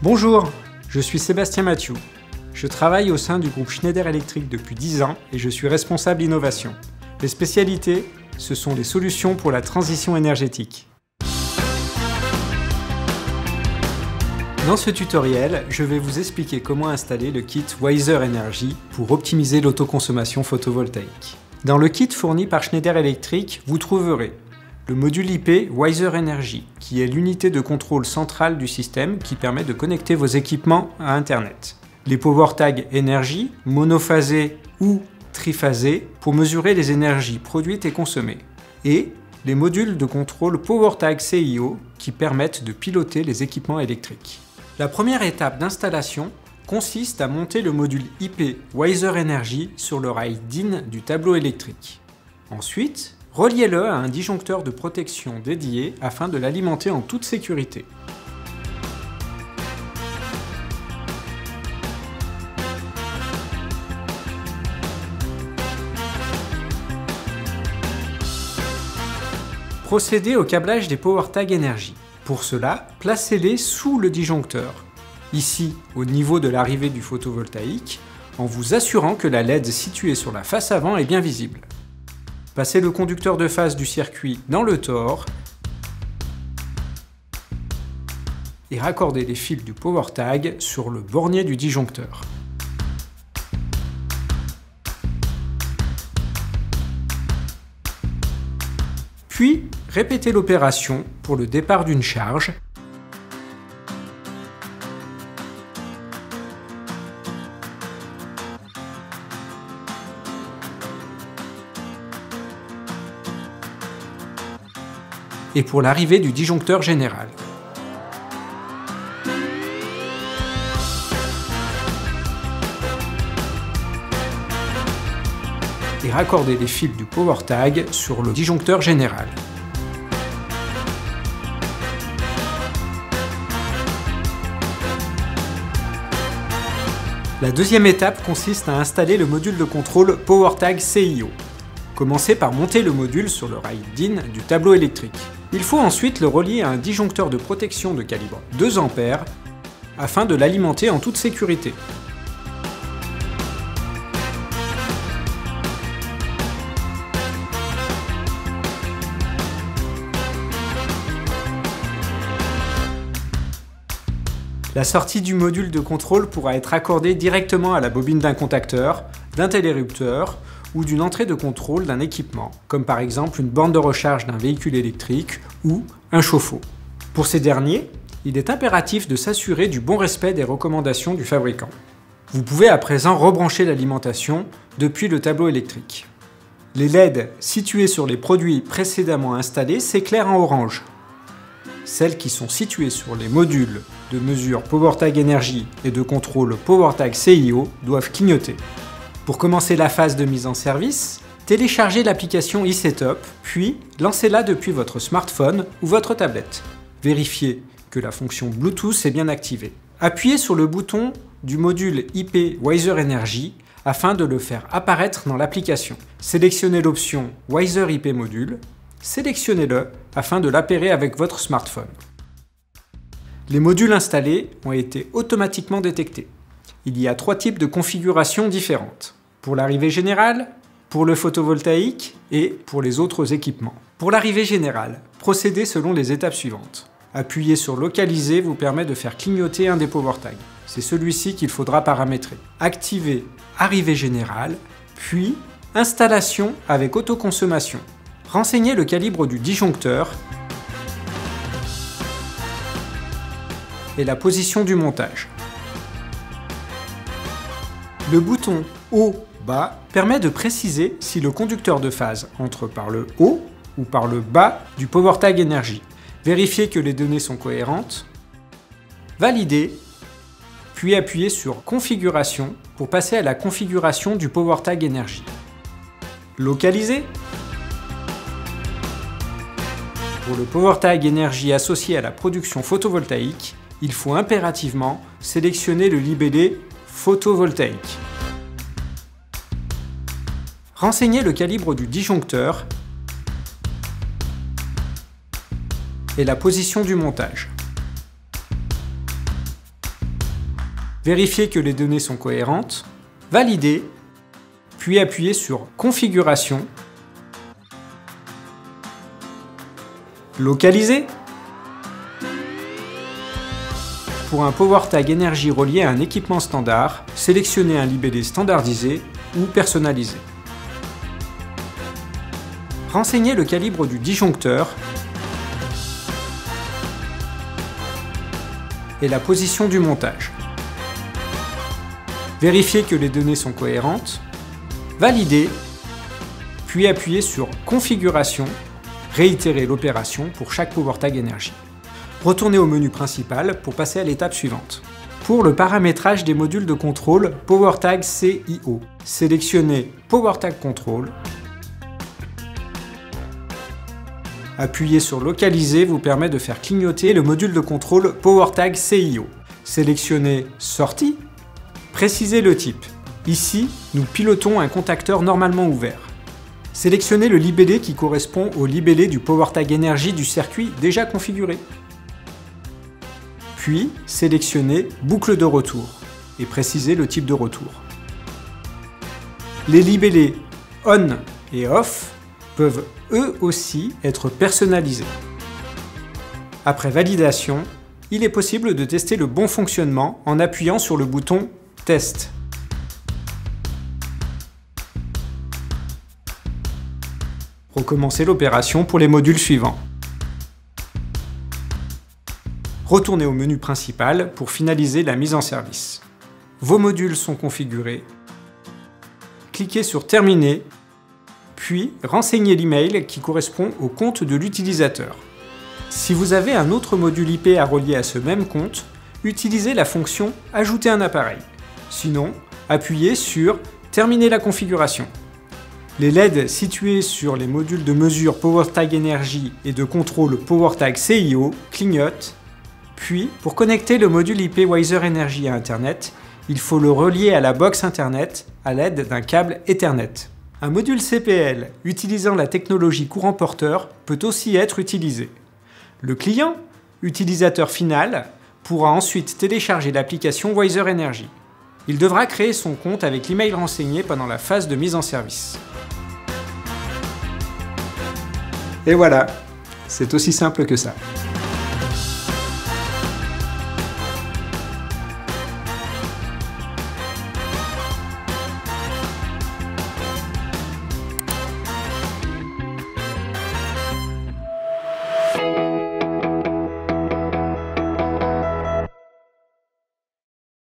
Bonjour, je suis Sébastien Mathieu. Je travaille au sein du groupe Schneider Electric depuis 10 ans et je suis responsable innovation. Les spécialités, ce sont les solutions pour la transition énergétique. Dans ce tutoriel, je vais vous expliquer comment installer le kit Wiser Energy pour optimiser l'autoconsommation photovoltaïque. Dans le kit fourni par Schneider Electric, vous trouverez le module IP Wiser Energy, qui est l'unité de contrôle centrale du système qui permet de connecter vos équipements à Internet. Les Power Tag Energy, monophasés ou triphasés, pour mesurer les énergies produites et consommées. Et les modules de contrôle Power Tag CIO, qui permettent de piloter les équipements électriques. La première étape d'installation consiste à monter le module IP Wiser Energy sur le rail DIN du tableau électrique. Ensuite, reliez-le à un disjoncteur de protection dédié afin de l'alimenter en toute sécurité. Procédez au câblage des Power Tag Energy. Pour cela, placez-les sous le disjoncteur, ici au niveau de l'arrivée du photovoltaïque, en vous assurant que la LED située sur la face avant est bien visible. Passez le conducteur de phase du circuit dans le tore et raccordez les fils du Power Tag sur le bornier du disjoncteur. Puis, répétez l'opération pour le départ d'une charge. Et pour l'arrivée du disjoncteur général. Et raccordez les fils du Power Tag sur le disjoncteur général. La deuxième étape consiste à installer le module de contrôle Power Tag CIO. Commencez par monter le module sur le rail DIN du tableau électrique. Il faut ensuite le relier à un disjoncteur de protection de calibre 2 A afin de l'alimenter en toute sécurité. La sortie du module de contrôle pourra être accordée directement à la bobine d'un contacteur, d'un télérupteur ou d'une entrée de contrôle d'un équipement, comme par exemple une borne de recharge d'un véhicule électrique ou un chauffe-eau. Pour ces derniers, il est impératif de s'assurer du bon respect des recommandations du fabricant. Vous pouvez à présent rebrancher l'alimentation depuis le tableau électrique. Les LED situés sur les produits précédemment installés s'éclairent en orange. Celles qui sont situées sur les modules de mesure Power Tag Energy et de contrôle Power Tag CIO doivent clignoter. Pour commencer la phase de mise en service, téléchargez l'application iSetup, puis lancez-la depuis votre smartphone ou votre tablette. Vérifiez que la fonction Bluetooth est bien activée. Appuyez sur le bouton du module IP Wiser Energy afin de le faire apparaître dans l'application. Sélectionnez l'option Wiser IP Module. Sélectionnez-le afin de l'appairer avec votre smartphone. Les modules installés ont été automatiquement détectés. Il y a 3 types de configurations différentes. Pour l'arrivée générale, pour le photovoltaïque et pour les autres équipements. Pour l'arrivée générale, procédez selon les étapes suivantes. Appuyer sur Localiser vous permet de faire clignoter un des Power Tags. C'est celui-ci qu'il faudra paramétrer. Activez Arrivée générale, puis Installation avec autoconsommation. Renseignez le calibre du disjoncteur et la position du montage. Le bouton Haut-Bas permet de préciser si le conducteur de phase entre par le haut ou par le bas du Power Tag Energy. Vérifiez que les données sont cohérentes. Validez, puis appuyez sur Configuration pour passer à la configuration du Power Tag Energy. Localisez. Pour le Power Tag Energy associé à la production photovoltaïque, il faut impérativement sélectionner le libellé photovoltaïque. Renseignez le calibre du disjoncteur et la position du montage. Vérifier que les données sont cohérentes, valider, puis appuyer sur Configuration, localiser. Pour un PowerTag énergie relié à un équipement standard, sélectionnez un libellé standardisé ou personnalisé. Renseignez le calibre du disjoncteur et la position du montage. Vérifiez que les données sont cohérentes, validez, puis appuyez sur Configuration, réitérez l'opération pour chaque PowerTag énergie. Retournez au menu principal pour passer à l'étape suivante. Pour le paramétrage des modules de contrôle PowerTag CIO, sélectionnez PowerTag Control. Appuyer sur Localiser vous permet de faire clignoter le module de contrôle PowerTag CIO. Sélectionnez Sortie. Précisez le type. Ici, nous pilotons un contacteur normalement ouvert. Sélectionnez le libellé qui correspond au libellé du PowerTag énergie du circuit déjà configuré. Puis, sélectionnez Boucle de retour et précisez le type de retour. Les libellés On et Off peuvent eux aussi être personnalisés. Après validation, il est possible de tester le bon fonctionnement en appuyant sur le bouton Test. Recommencez l'opération pour les modules suivants. Retournez au menu principal pour finaliser la mise en service. Vos modules sont configurés. Cliquez sur Terminer, puis renseignez l'email qui correspond au compte de l'utilisateur. Si vous avez un autre module IP à relier à ce même compte, utilisez la fonction Ajouter un appareil. Sinon, appuyez sur Terminer la configuration. Les LED situés sur les modules de mesure PowerTag énergie et de contrôle PowerTag CIO clignotent. Puis, pour connecter le module IP Wiser Energy à Internet, il faut le relier à la box Internet à l'aide d'un câble Ethernet. Un module CPL utilisant la technologie courant porteur peut aussi être utilisé. Le client, utilisateur final, pourra ensuite télécharger l'application Wiser Energy. Il devra créer son compte avec l'email renseigné pendant la phase de mise en service. Et voilà, c'est aussi simple que ça.